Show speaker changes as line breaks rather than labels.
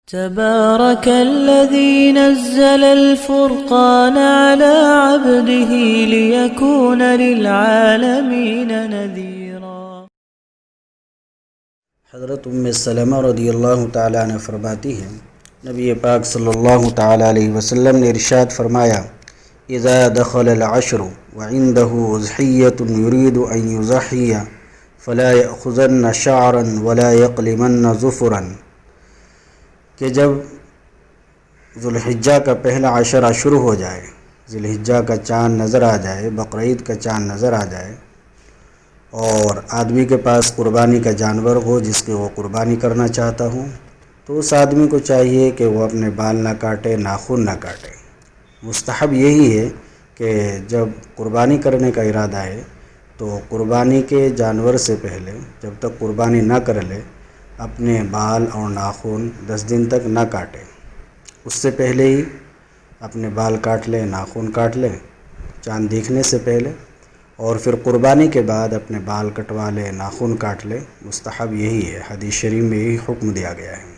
تبارك الذي نزل الفرقان على عبده ليكون للعالمين نذيرا۔
حضرت سلمہ رضی اللہ تعالیٰ عنہ فرماتی ہیں، نبی پاک صلی اللہ تعالیٰ علیہ وسلم نے ارشاد فرمایا، اذا دخل العشر وعنده اضحیۃ یرید ان یضحی فلا یأخذن شعرا ولا یقلمن ظفرا، کہ جب ذوالحجہ کا پہلا عشرہ شروع ہو جائے، ذی الحجہ کا چاند نظر آ جائے، بقرعید کا چاند نظر آ جائے، اور آدمی کے پاس قربانی کا جانور ہو جس کے وہ قربانی کرنا چاہتا ہوں، تو اس آدمی کو چاہیے کہ وہ اپنے بال نہ کاٹے، ناخن نہ کاٹے۔ مستحب یہی ہے کہ جب قربانی کرنے کا ارادہ ہے تو قربانی کے جانور سے پہلے جب تک قربانی نہ کر لے اپنے بال اور ناخن 10 دن تک نہ کاٹے۔ اس سے پہلے ہی اپنے بال کاٹ لے، ناخن کاٹ لے چاند دیکھنے سے پہلے، اور پھر قربانی کے بعد اپنے بال کٹوا لے، ناخن کاٹ لے۔ مستحب یہی ہے، حدیث شریف میں یہی حکم دیا گیا ہے۔